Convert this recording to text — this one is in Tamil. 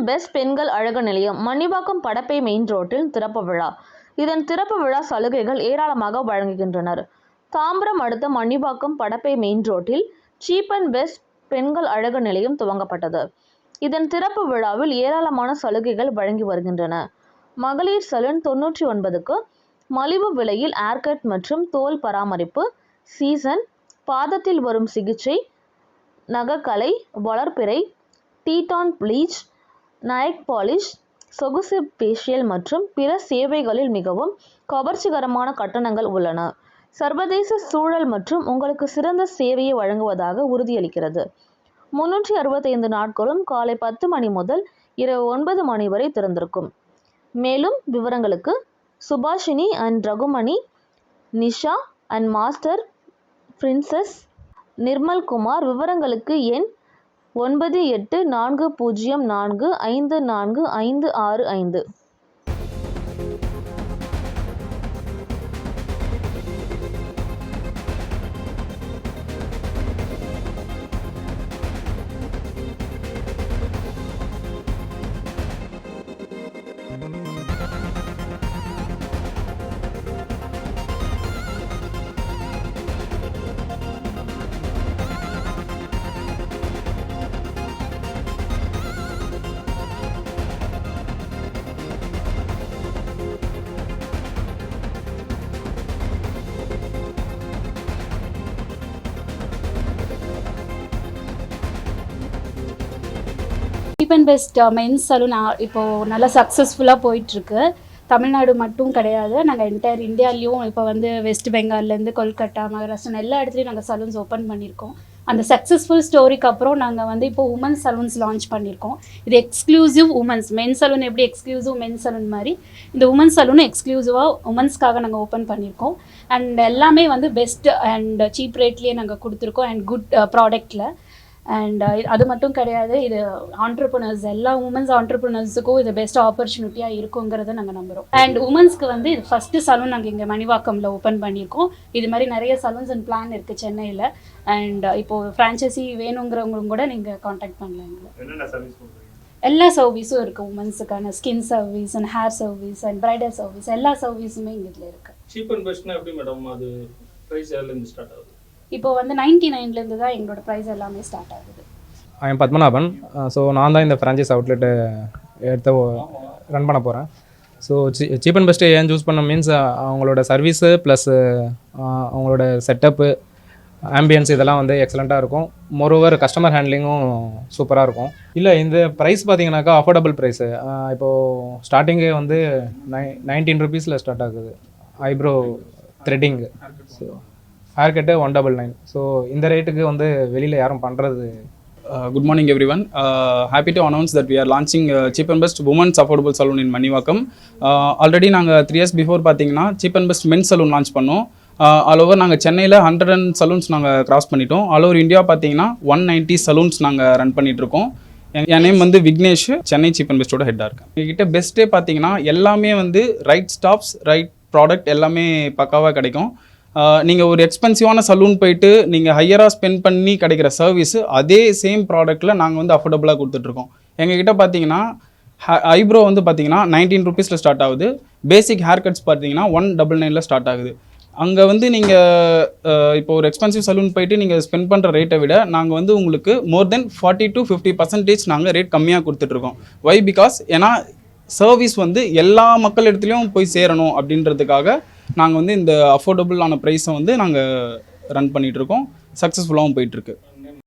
பெஸ்ட் பெண்கள் அழகு நிலையம் மணிவாக்கம் படப்பை மெயின் ரோட்டில் திறப்பு விழா. இதன் திறப்பு விழா சலுகைகள் ஏராளமாக வழங்குகின்றனர். தாம்பரம் அடுத்த மணிவாக்கம் படப்பை மெயின் ரோட்டில் சீப் அண்ட் பெஸ்ட் பெண்கள் அழகு நிலையம் துவங்கப்பட்டது. இதன் திறப்பு விழாவில் ஏராளமான சலுகைகள் வழங்கி வருகின்றன. மகளிர் சலூன் 99க்கு மலிவு விலையில் ஏர்கட் மற்றும் தோல் பராமரிப்பு, சீசன், பாதத்தில் வரும் சிகிச்சை, நகக்கலை, வளர்பிறை, டீடான் ப்ளீச், நைக் பாலிஷ், சொகுசு ஃபேஷியல் மற்றும் பிற சேவைகளில் மிகவும் கவர்ச்சிகரமான கட்டணங்கள் உள்ளன. சர்வதேச சூழல் மற்றும் உங்களுக்கு சிறந்த சேவையை வழங்குவதாக உறுதியளிக்கிறது. 365 நாட்களும் காலை 10 மணி முதல் இரவு 9 மணி வரை திறந்திருக்கும். மேலும் விவரங்களுக்கு Subhashini and Ragumani, Nisha and master princess, Nirmal Kumar. விவரங்களுக்கு எண் 9840454565. Cheap and best men's salon இப்போது நல்லா சக்ஸஸ்ஃபுல்லாக போயிட்டுருக்கு. தமிழ்நாடு மட்டும் கிடையாது, நாங்கள் என்டையர் இந்தியாலேயும் இப்போ வந்து வெஸ்ட் பெங்கால்லேருந்து கொல்கட்டா, மகாராஷ்டிரா எல்லா இடத்துலையும் நாங்கள் சலூன்ஸ் ஓப்பன் பண்ணியிருக்கோம். அந்த சக்ஸஸ்ஃபுல் ஸ்டோரிக்கு அப்புறம் நாங்கள் வந்து இப்போ உமன்ஸ் சலூன்ஸ் லான்ச் பண்ணியிருக்கோம். இது எக்ஸ்க்ளூசிவ் உமன்ஸ். மென்ஸ் சலூன் எப்படி எக்ஸ்க்ளூசிவ் மென்ஸ் சலூன் மாதிரி இந்த உமன்ஸ் சலூன் எக்ஸ்க்ளூசிவாக உமன்ஸ்க்காக நாங்கள் ஓப்பன் பண்ணியிருக்கோம். அண்ட் எல்லாமே வந்து பெஸ்ட் அண்ட் சீப் ரேட்லேயே நாங்கள் கொடுத்துருக்கோம் அண்ட் குட் ப்ராடக்டில். அண்ட் அது மட்டும் கிடையாது, இது ஆண்டர்ப்ரனர்ஸ் எல்லா உமன்ஸ் ஆண்டர்ப்ரனர்ஸுக்கும் இது பெஸ்ட் ஆப்பர்ச்சுனிட்டியாக இருக்குங்கிறத நாங்கள் நம்புகிறோம். அண்ட் உமன்ஸ்க்கு வந்து இது ஃபஸ்ட்டு சலூன் நாங்கள் இங்கே மணிவாக்கமில் ஓப்பன் பண்ணியிருக்கோம். இது மாதிரி நிறைய சலூன்ஸ் அண்ட் பிளான் இருக்குது சென்னையில். அண்ட் இப்போது ஃப்ரான்ச்சைசி வேணுங்கிறவங்களும் கூட நீங்கள் காண்டாக்ட் பண்ணலாம். எல்லா சர்வீஸும் இருக்குது. உமன்ஸுக்கான skin service and hair service and bridal service எல்லா சர்வீஸுமே இங்கே இதில் இருக்குது. சீப் அண்ட் பெஸ்ட்னா எப்படி மேடம், அது ப்ரைஸ் எவ்வளோலேருந்து ஸ்டார்ட் ஆகுது? இப்போ வந்து 99லேருந்து தான் எங்களோட ப்ரைஸ் எல்லாமே ஸ்டார்ட் ஆகுது. I am Padmanabhan. ஸோ நான் தான் இந்த ஃப்ரான்ச்சைஸ் அவுட்லெட்டு எடுத்து ரன் பண்ண போகிறேன். ஸோ சீப் அண்ட் பெஸ்ட்டு ஏன் சூஸ் பண்ண மீன்ஸ் அவங்களோட சர்வீஸு ப்ளஸ் அவங்களோட செட்டப்பு, ஆம்பியன்ஸ் இதெல்லாம் வந்து எக்ஸலண்ட்டாக இருக்கும். மோரோவர் கஸ்டமர் ஹேண்ட்லிங்கும் சூப்பராக இருக்கும். இல்லை, இந்த ப்ரைஸ் பார்த்தீங்கன்னாக்கா அஃபோர்டபுள் ப்ரைஸு. இப்போது ஸ்டார்டிங்கே வந்து 19 rupees ஸ்டார்ட் ஆகுது. Eyebrow threading, so hair cut 199. So இந்த ரேட்டுக்கு வந்து வெளியில் யாரும் பண்ணுறது. Good morning everyone. Happy to announce that we are launching Cheap and Best Women's Affordable Salon in Manivakkam. Already நாங்கள் 3 years before பார்த்தீங்கன்னா Cheap and Best Men's Salon launch பண்ணோம். ஆல் ஓவர் நாங்கள் சென்னையில் 100 சலூன்ஸ் நாங்கள் கிராஸ் பண்ணிட்டோம். ஆல் ஓவர் இந்தியா பார்த்தீங்கன்னா 190 சலூன்ஸ் நாங்கள் ரன் பண்ணிகிட்ருக்கோம். என் நேம் வந்து விக்னேஷ், சென்னை சீப் அண்ட் பெஸ்ட்டோட ஹெட்டாக இருக்கேன். எங்ககிட்ட பெஸ்ட்டே பார்த்தீங்கன்னா எல்லாமே வந்து ரைட் ஸ்டாப்ஸ், ரைட் ப்ராடக்ட் எல்லாமே பக்காவாக கிடைக்கும். நீங்கள் ஒரு எக்ஸ்பென்சிவான சலூன் போயிட்டு நீங்கள் ஹையராக ஸ்பெண்ட் பண்ணி கிடைக்கிற சர்வீஸு அதே சேம் ப்ராடக்ட்டில் நாங்கள் வந்து அஃபோர்டபுளாக கொடுத்துட்ருக்கோம். எங்ககிட்ட பார்த்தீங்கன்னா ஐப்ரோ வந்து பார்த்தீங்கன்னா 19 rupees ஸ்டார்ட் ஆகுது. பேசிக் ஹேர் கட்ஸ் பார்த்தீங்கன்னா 199 ஸ்டார்ட் ஆகுது. அங்கே வந்து நீங்கள் இப்போ ஒரு எக்ஸ்பென்சிவ் சலூன் போயிட்டு நீங்கள் ஸ்பெண்ட் பண்ணுற ரேட்டை விட நாங்கள் வந்து உங்களுக்கு மோர் தென் 40 to 50% நாங்கள் ரேட் கம்மியாக கொடுத்துட்ருக்கோம். வை பிகாஸ் ஏன்னா சர்வீஸ் வந்து எல்லா மக்கள் இடத்துலையும் போய் சேரணும் அப்படின்றதுக்காக நாங்கள் வந்து இந்த அஃபோர்டபுளான ப்ரைஸை வந்து நாங்கள் ரன் பண்ணிகிட்ருக்கோம். சக்ஸஸ்ஃபுல்லாகவும் போயிட்டுருக்கு.